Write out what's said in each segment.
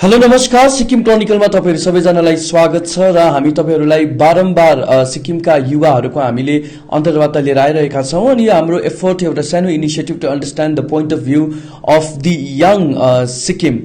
Hello नमस्कार सिक्किम क्रोनिकलमा तपाईहरु सबैजनालाई स्वागत छ र हामी तपाईहरुलाई बारम्बार सिक्किमका युवाहरुको हामीले अन्तर्वार्ता लिएर आइरहेका छौं अनि हाम्रो एफर्ट एउटा सानो initiative to understand the point of view of the young Sikkim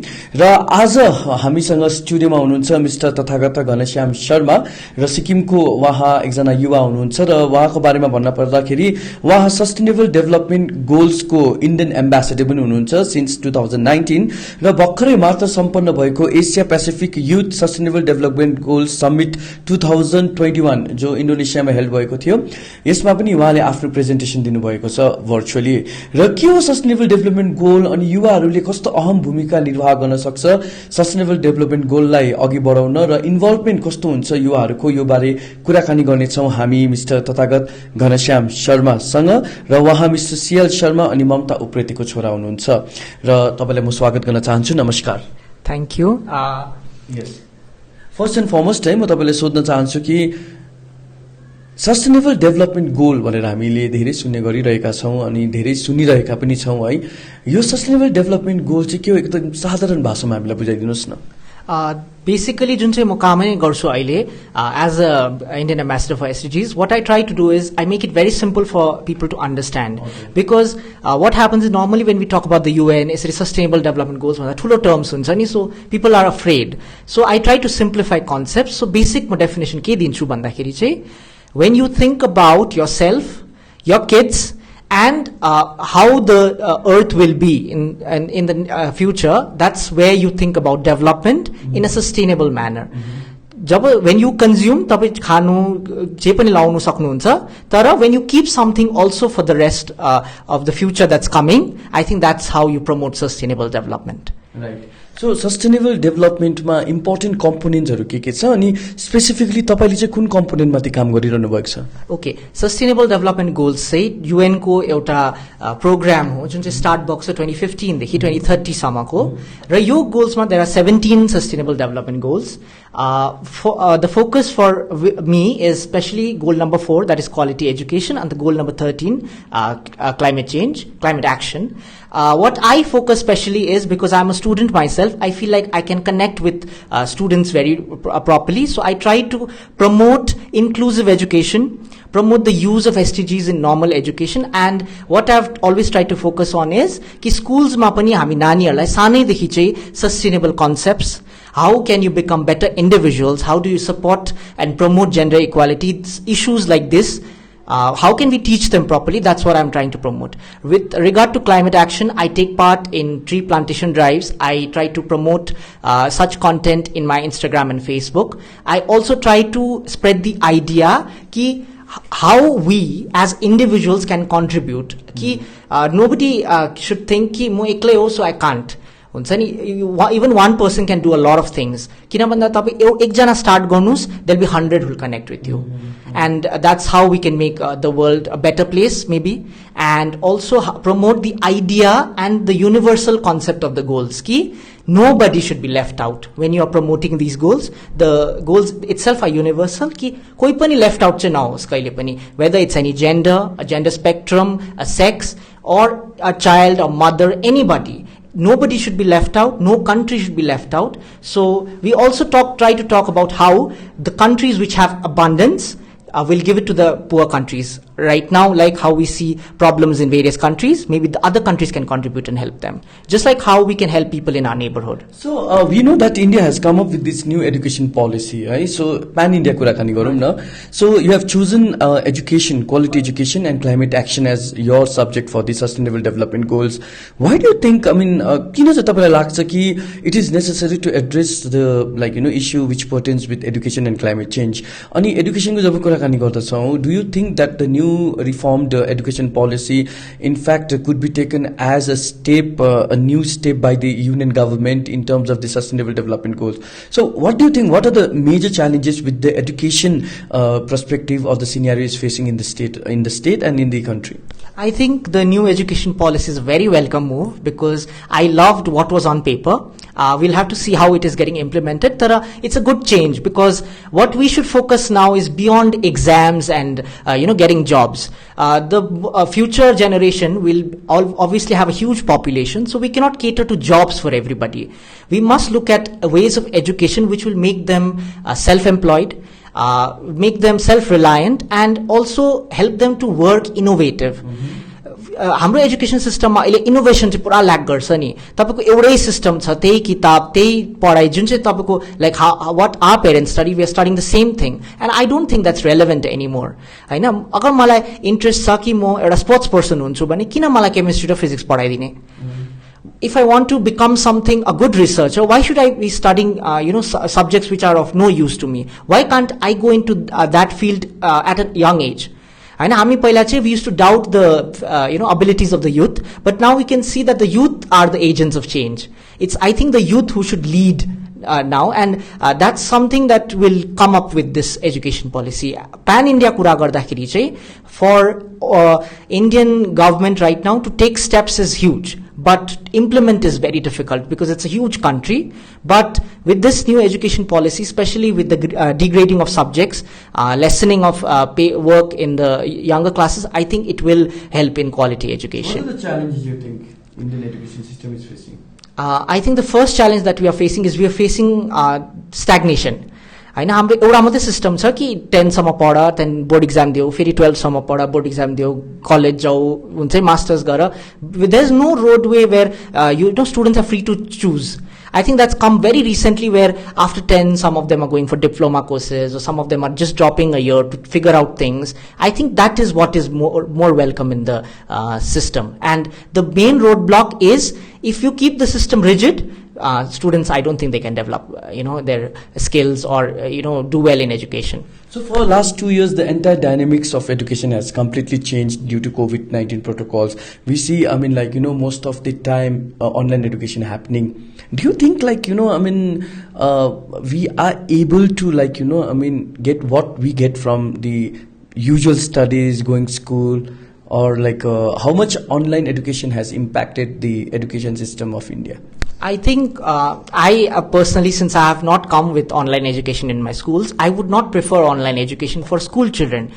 र आज हामीसँग स्टुडियोमा हुनुहुन्छ मिस्टर तथागत घनश्याम शर्मा र सिक्किमको उहाँ एकजना युवा हुनुहुन्छ र उहाँको बारेमा भन्न पर्दाखेरि उहाँ सस्टेनेबल डेभलपमेन्ट गोल्सको इन्डियन एम्बेसेडर पनि हुनुहुन्छ सिन्स 2019 र भर्खरै मात्र सम्पन्न भएको एसिया Pacific youth sustainable development goals summit 2021 जो इन्डोनेसियामा हेल्ड भएको थियो यसमा पनि उहाँले आफ्नो प्रेजेन्टेसन दिनुभएको छ भर्चुअली र के हो सस्टेनेबल डेभलपमेन्ट गोल अनि युवाहरूले कस्तो अहम भूमिका निर्वाह गर्न सक्छ सस्टेनेबल डेभलपमेन्ट गोललाई अघि बढाउन र इन्भल्भमेन्ट कस्तो हुन्छ युवाहरूको यो बारे कुराकानी गर्नेछौं हामी मिस्टर तथागत घनश्याम शर्मासँग र उहाँ मिस्टर सीएल शर्मा अनि ममता उप्रेतीको छोरा हुनुहुन्छ र तपाईलाई म स्वागत गर्न चाहन्छु नमस्कार Thank you. Yes. First and foremost म तपाईलाई सोध्न चाहन्छु कि सस्टेनेबल डेभलपमेन्ट गोल भनेर हामीले धेरै सुन्ने गरिरहेका छौं अनि धेरै सुनिरहेका पनि छौं है यो सस्टेनेबल डेभलपमेन्ट गोल चाहिँ के हो एकदम साधारण भाषामा हामीलाई बुझाइदिनुस् न Basically, जुन चाहिँ म काम गर्छु अहिले as a Indian ambassador for SDGs, what I try to do is I make it very simple for people to understand. Okay. Because what happens is normally when we talk about the UN, it's sustainable development goals, ठुलो terms हुन्छ नि, so people are afraid. So I try to simplify concepts. So basic म definition के दिन्छु भन्दाखेरि चाहिँ when you think about yourself, your kids, and how the earth will be in the future, that's where you think about development in a sustainable manner. जब when you consume तपाईं खानु जे पनि लाउनु सक्नुहुन्छ तर when you keep something also for the rest of the future that's coming, I think that's how you promote sustainable development. Right. So sustainable development मा important components के छ अनि स्पेसिफिकली तपाईले चाहिँ कुन component माथि काम गरिरहनु भएको छ? Okay, sustainable development goals चाहिँ UN को एउटा प्रोग्राम हो जुन चाहिँ स्टार्ट भएको छ 2015 देखि 2030 सम्मको र यो गोल्स मा there are 17 sustainable development goals. The focus for me is especially goal number 4, that is quality education, and the goal number 13, climate change, climate action. What I focus specially is because I'm a student myself, I feel like I can connect with students very properly. So I try to promote inclusive education, promote the use of SDGs in normal education, and what I've always tried to focus on is कि schools मा पनि हामी नानीहरूलाई सानैदेखि चाहिँ sustainable concepts, how can you become better individuals, how do you support and promote gender equality, issues like this, how can we teach them properly? That's what I'm trying to promote. With regard to climate action, I take part in tree plantation drives. I try to promote such content in my Instagram and Facebook. I also try to spread the idea कि how we as individuals can contribute. कि nobody should think कि म एक्लै हो so I can't. हुन्छ नि even one person can do a lot of things. किन भन्दा तपाईं एकजना स्टार्ट गर्नुस्, there'll be 100 who will connect with you. And that's how we can make the world a better place maybe, and also promote the idea and the universal concept of the goals कि nobody should be left out when you are promoting these goals. The goals itself are universal कि कोही पनि left out चाहिँ नहोस् कहिले पनि, whether it's any gender, a gender spectrum, a sex, or a child or mother, anybody. Nobody should be left out. No country should be left out. So we also try to talk about how the countries which have abundance will give it to the poor countries. Right now, like how we see problems in various countries, maybe the other countries can contribute and help them. Just like how we can help people in our neighborhood. So we know that India has come up with this new education policy, right? So pan-India kurakani garum na. So you have chosen education, quality education and climate action as your subject for the sustainable development goals. Why do you think, I mean, किन चाहिँ तपाईलाई लाग्छ कि it is necessary to address the issue which pertains with education and climate change? अनि education को जब कुराकानी गर्दछौं, do you think that the new reformed education policy in fact could be taken as a step, a new step by the union government in terms of the sustainable development goals? So what do you think, what are the major challenges with the education perspective or the scenarios facing in the state and in the country? I think the new education policy is a very welcome move because I loved what was on paper. We'll have to see how it is getting implemented. It's a good change because what we should focus now is beyond exams and getting jobs. jobs. The future generation will obviously have a huge population, so we cannot cater to jobs for everybody. We must look at ways of education which will make them self-employed, make them self-reliant, and also help them to work innovative. हाम्रो education सिस्टममा अहिले innovation चाहिँ पुरा lack गर्छ नि तपाईको एउटै system छ त्यही किताब त्यही पढाइ जुन चाहिँ तपाईको like what our parents study we are studying the same thing and I don't think that's relevant anymore हैन अगर मलाई इन्ट्रेस्ट छ कि म एउटा स्पोर्ट्स पर्सन हुन्छु भने किन मलाई केमिस्ट्री र फिजिक्स पढाइदिने if I want to become something, a good researcher, why should I be studying, subjects which are of no use to me? Why can't I go into that field at a young age? And we used to doubt the abilities of the youth, but now we can see that the youth are the agents of change. It's, I think, the youth who should lead now, and that's something that will come up with this education policy. Pan India kura gardakiri chai, for Indian government right now to take steps is huge, but implement is very difficult because it's a huge country. But with this new education policy, especially with the degrading of subjects, lessening of work in the younger classes, I think it will help in quality education. What are the challenges you think Indian education system is facing? I think the first challenge that we are facing is we are facing stagnation. हैन हाम्रो एउटा मात्रै system छ कि 10 सम्म पढ त्यहाँदेखि board exam दियो फेरि 12 सम्म पढ बोर्ड इक्जाम दियो कलेज जाऊ हुन्छ मास्टर्स गर there is no road way where students are free to choose. I think that's come very recently where after 10 some of them are going for diploma courses or some of them are just dropping a year to figure out things. I think that is what is more welcome in the system. And the main roadblock is if you keep the system rigid, students, I don't think they can develop their skills or do well in education. So for the last 2 years, the entire dynamics of education has completely changed due to COVID-19 protocols. We see, most of the time online education happening. Do you think we are able to get what we get from the usual studies, going school, or how much online education has impacted the education system of India? I think I personally, since I have not come with online education in my schools, I would not prefer online education for school children.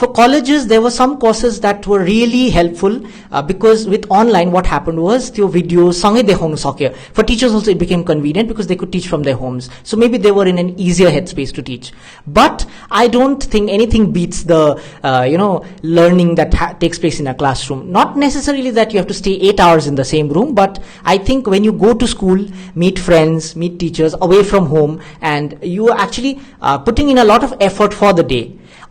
For colleges, there were some courses that were really helpful because with online, what happened was the videos सँगै देखाउन सक्यो. For teachers also, it became convenient because they could teach from their homes. So maybe they were in an easier headspace to teach. But I don't think anything beats the learning that takes place in a classroom. Not necessarily that you have to stay 8 hours in the same room, but I think when you go to school, meet friends, meet teachers away from home, and you are actually putting in a lot of effort for the day.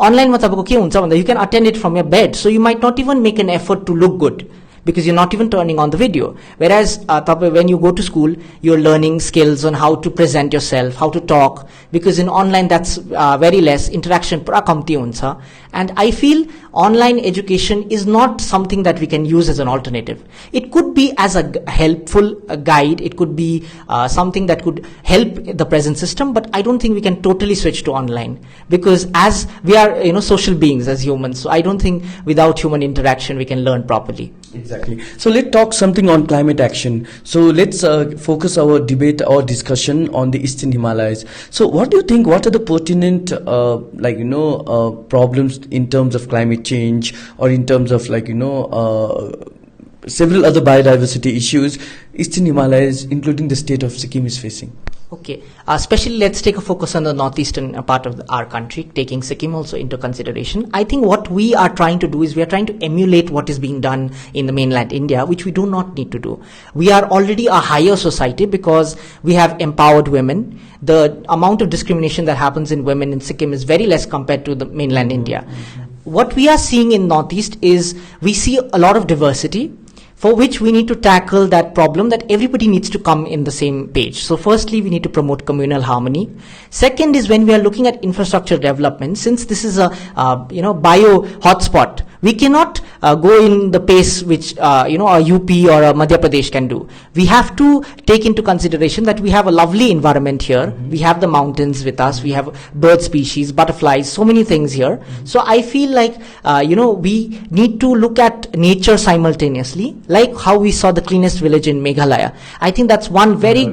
Online मा तपाईको के हुन्छ भन्दा you can attend it from your bed, so you might not even make an effort to look good because you're not even turning on the video. Whereas when you go to school, you're learning skills on how to present yourself, how to talk, because in online that's very less interaction, pura kamti huncha. And I feel online education is not something that we can use as an alternative. It could be as a helpful guide, it could be something that could help the present system, but I don't think we can totally switch to online because as we are social beings as humans, so I don't think without human interaction we can learn properly. Exactly. So let's talk something on climate action. So let's focus our debate or discussion on the Eastern Himalayas. So what do you think, what are the pertinent problems in terms of climate change or in terms of several other biodiversity issues Eastern Himalayas, including the state of Sikkim, is facing? Okay, especially let's take a focus on the northeastern part of our country, taking Sikkim also into consideration. I think what we are trying to do is we are trying to emulate what is being done in the mainland India, which we do not need to do. We are already a higher society because we have empowered women. The amount of discrimination that happens in women in Sikkim is very less compared to the mainland India. What we are seeing in northeast is we see a lot of diversity, for which we need to tackle that problem that everybody needs to come in the same page. So firstly, we need to promote communal harmony. Second is when we are looking at infrastructure development, since this is a bio hotspot, we cannot go in the pace which a UP or a Madhya Pradesh can do. We have to take into consideration that we have a lovely environment here. We have the mountains with us. We have bird species, butterflies, so many things here. So I feel like we need to look at nature simultaneously, like how we saw the cleanest village in Meghalaya. I think that's one very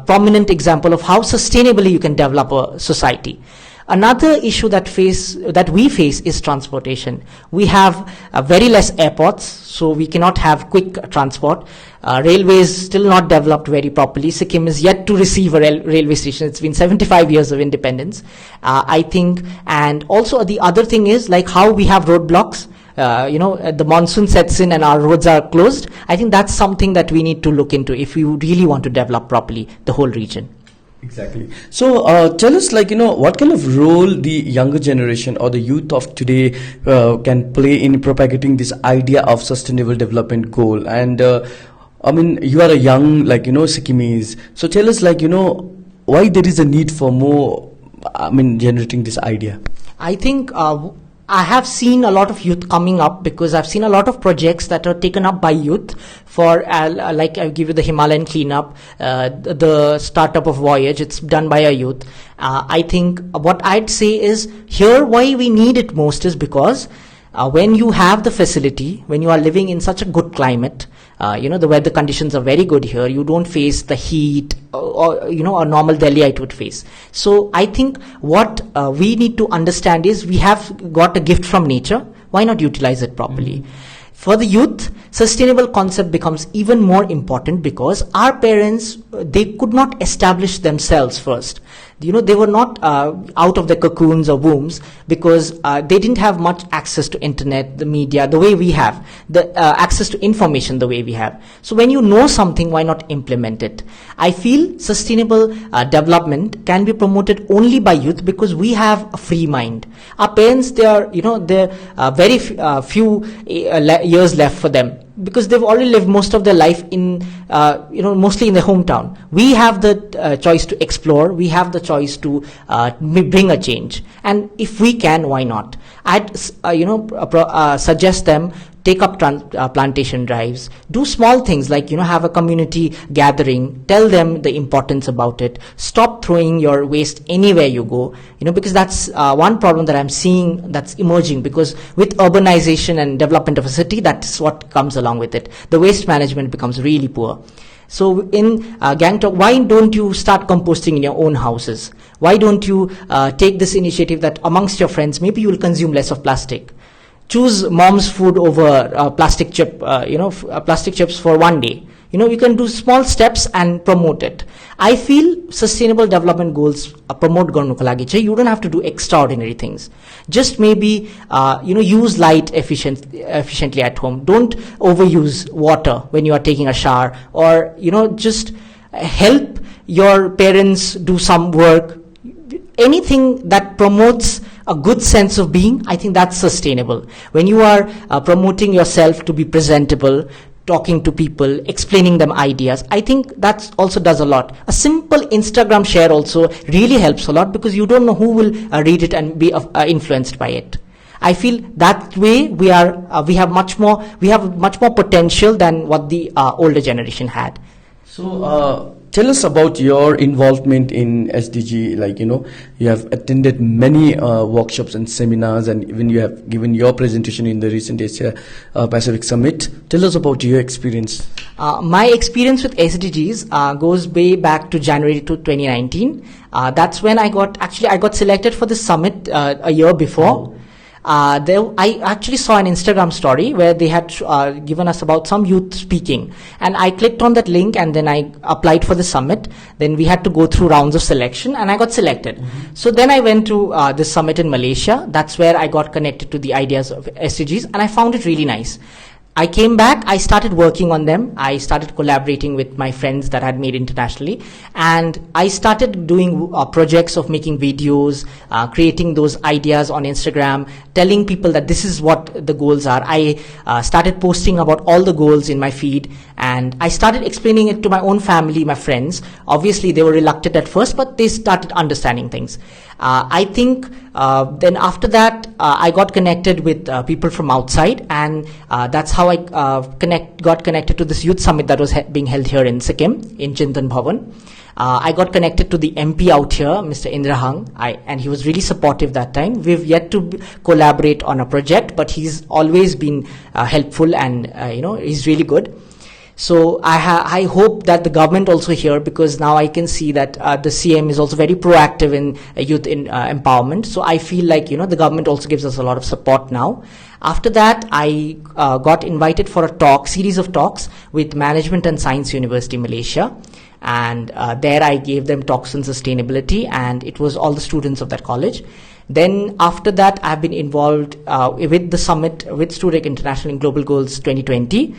prominent example of how sustainably you can develop a society. Another issue that we face is transportation. We have very less airports, so we cannot have quick transport. Railways still not developed very properly. Sikkim is yet to receive a railway station. It's been 75 years of independence, I think. And also the other thing is like how we have roadblocks. The monsoon sets in and our roads are closed. I think that's something that we need to look into if we really want to develop properly the whole region. Exactly. So tell us, what kind of role the younger generation or the youth of today can play in propagating this idea of sustainable development goal. And you are a young, Sikkimese. So tell us, why there is a need for more, generating this idea. I think I have seen a lot of youth coming up because I've seen a lot of projects that are taken up by youth for, like I'll give you the Himalayan cleanup, the startup of Voyage, it's done by a youth. I think what I'd say is here why we need it most is because when you have the facility, when you are living in such a good climate, the weather conditions are very good here. You don't face the heat or a normal Delhiite would face. So I think what we need to understand is we have got a gift from nature. Why not utilize it properly? For the youth, sustainable concept becomes even more important because our parents, they could not establish themselves first. They were not out of the cocoons or wombs because they didn't have much access to internet, the media, the way we have, the access to information the way we have. So when you know something, why not implement it? I feel sustainable development can be promoted only by youth because we have a free mind. Our parents, they're very few years left for them, because they've already lived most of their life in, mostly in their hometown. We have the choice to explore. We have the choice to bring a change. And if we can, why not? I'd, suggest them take up plantation drives, do small things like, have a community gathering, tell them the importance about it, stop throwing your waste anywhere you go, because that's one problem that I'm seeing that's emerging, because with urbanization and development of a city, that's what comes along with it. The waste management becomes really poor. So in Gangtok, why don't you start composting in your own houses? Why don't you take this initiative that amongst your friends, maybe you will consume less of plastic. Choose mom's food over plastic chips for one day. You can do small steps and promote it. I feel sustainable development goals promote garnuko लागि चाहिँ you don't have to do extraordinary things. Just maybe use light efficiently at home. Don't overuse water when you are taking a shower, or just help your parents do some work. Anything that promotes a good sense of being, I think that's sustainable. When you are promoting yourself to be presentable, talking to people, explaining them ideas, I think that also does a lot. A simple Instagram share also really helps a lot, because you don't know who will read it and be influenced by it. I feel that way we have much more potential than what the older generation had. So tell us about your involvement in SDG. You have attended many workshops and seminars, and even you have given your presentation in the recent Asia Pacific Summit. Tell us about your experience. My experience with SDGs goes way back to January 2019. That's when I got selected for the summit a year before. I actually saw an Instagram story where they had given us about some youth speaking, and I clicked on that link and then I applied for the summit. Then we had to go through rounds of selection and I got selected. So then I went to this summit in Malaysia. That's where I got connected to the ideas of SDGs, and I found it really nice. I came back, I started working on them. I started collaborating with my friends that I had made internationally, and I started doing projects of making videos, creating those ideas on Instagram, telling people that this is what the goals are. I started posting about all the goals in my feed, and I started explaining it to my own family, my friends. Obviously, they were reluctant at first, but they started understanding things. I think then after that, I got connected with people from outside, and that's how I got connected to this youth summit that was being held here in Sikkim, in Chintan Bhavan. I got connected to the MP out here, Mr. Indra Hang, and he was really supportive that time. We've yet to collaborate on a project, but he's always been helpful, and he's really good. So I hope that the government also here, because now I can see that the CM is also very proactive in youth empowerment. So I feel like, the government also gives us a lot of support now. After that, I got invited for a series of talks with Management and Science University Malaysia. And there I gave them talks on sustainability, and it was all the students of that college. Then after that, I've been involved with the summit with Studec International in Global Goals 2020.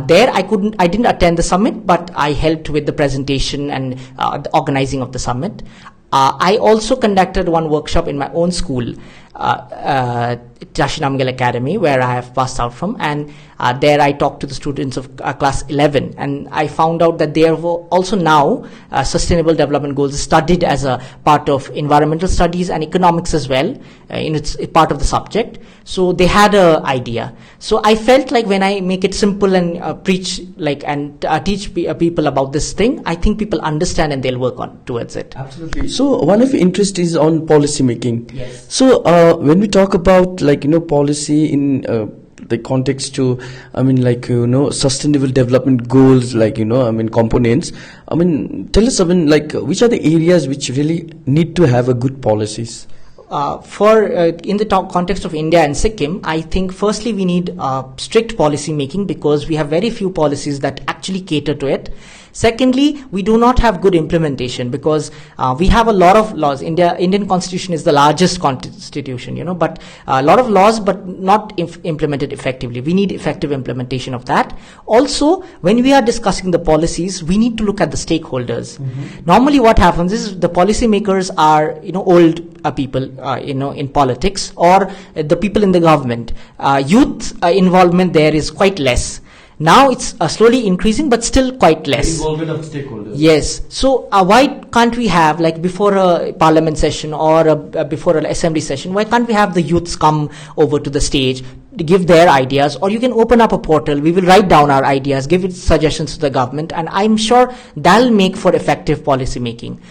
There I didn't attend the summit, but I helped with the presentation and the organizing of the summit. I also conducted one workshop in my own school, Tashinamgal Academy, where I have passed out from, and there I talked to the students of class 11, and I found out that there were also now sustainable development goals studied as a part of environmental studies and economics as well, in its part of the subject. So they had an idea. So I felt like when I make it simple and preach and teach people about this thing, I think people understand and they'll work on towards it. Absolutely. So one of your interest is on policy making. Yes. So when we talk about policy in the context to sustainable development goals, components, tell us which are the areas which really need to have a good policies? In the context of India and Sikkim, I think firstly we need strict policy making, because we have very few policies that actually cater to it. Secondly, we do not have good implementation, because we have a lot of laws. Indian Constitution is the largest constitution, but a lot of laws, but not implemented effectively. We need effective implementation of that. Also, when we are discussing the policies, we need to look at the stakeholders. Mm-hmm. Normally what happens is the policymakers are, old people, in politics, or the people in the government. Youth involvement there is quite less. Now it's slowly increasing, but still quite less. Involvement of stakeholders. Yes. So why can't we have, before a parliament session or before an assembly session, why can't we have the youths come over to the stage, give their ideas, or you can open up a portal. We will write down our ideas, give it suggestions to the government, and I'm sure that'll make for effective policy making.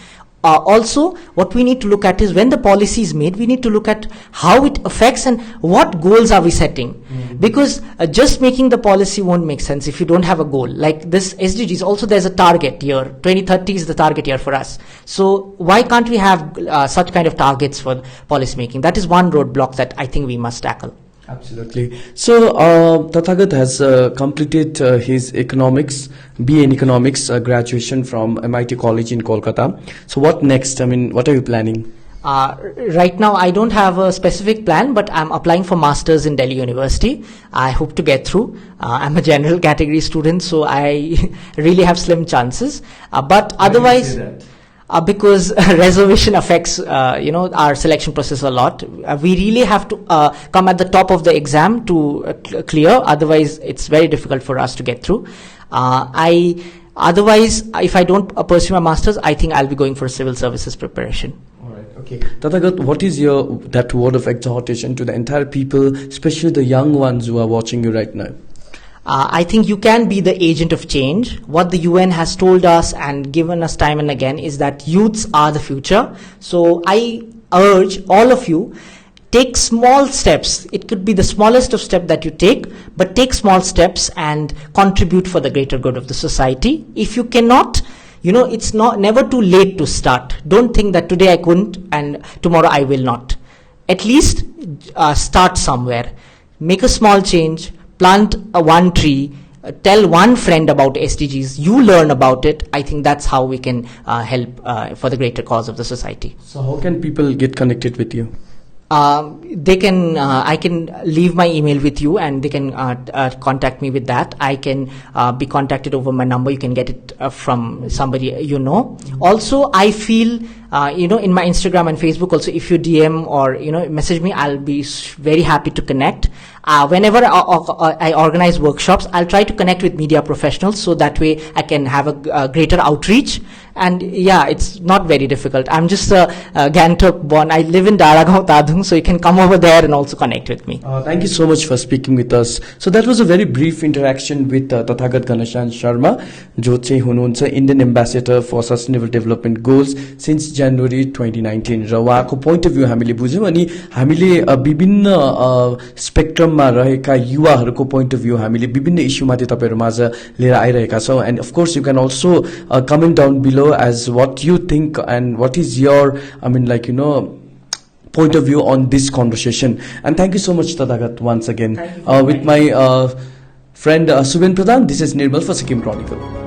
Also, what we need to look at is when the policy is made, we need to look at how it affects and what goals are we setting. Mm-hmm. Because just making the policy won't make sense if you don't have a goal. Like this SDGs, also there's a target year. 2030 is the target year for us. So why can't we have such kind of targets for policy making? That is one roadblock that I think we must tackle. Absolutely. So, Tathagat has completed his economics, BA in economics graduation from MIT College in Kolkata. So, what next? What are you planning? Right now, I don't have a specific plan, but I'm applying for masters in Delhi University. I hope to get through. I'm a general category student, so I really have slim chances. But why otherwise, do you say that? Because reservation affects, our selection process a lot. We really have to come at the top of the exam to clear. Otherwise, it's very difficult for us to get through. Otherwise, if I don't pursue my masters, I think I'll be going for civil services preparation. All right. Okay. Tathagat, what is that word of exhortation to the entire people, especially the young ones who are watching you right now? I think you can be the agent of change. What the UN has told us and given us time and again is that youths are the future. So I urge all of you, take small steps. It could be the smallest of steps that you take, but take small steps and contribute for the greater good of the society. If you cannot, it's never too late to start. Don't think that today I couldn't and tomorrow I will not. At least start somewhere. Make a small change. Plant one tree, tell one friend about SDGs, you learn about it. I think that's how we can help for the greater cause of the society. So how can people get connected with you? They can, I can leave my email with you and they can contact me with that. I can be contacted over my number. You can get it from somebody Also, I feel, in my Instagram and Facebook also, if you DM or, message me, I'll be very happy to connect. Whenever I organize workshops, I'll try to connect with media professionals so that way I can have a greater outreach. And yeah, it's not very difficult. I'm just a Gangtok born. I live in Daragaon, Tadung, so you can come over there and also connect with me. Thank you so much for speaking with us. So that was a very brief interaction with Tathagat Ghanashyam Sharma, जो चाहिँ हुनुहुन्छ Indian Ambassador for Sustainable Development Goals since January 2019. र उहाँको point of view हामीले बुझ्यौं अनि हामीले विभिन्न स्पेक्ट्रममा क्षेत्रमा रहेका युवाहरूको पोइन्ट अफ भ्यू हामीले विभिन्न इस्युमाथि तपाईँहरूमाझ लिएर आइरहेका छौँ and of course you can also comment down below as what you think and what is your I mean like point of view on this conversation. And thank you so much, Tadhagat, once again. With my friend Subhen Pradhan, this is Nirmal for Sikkim Chronicle.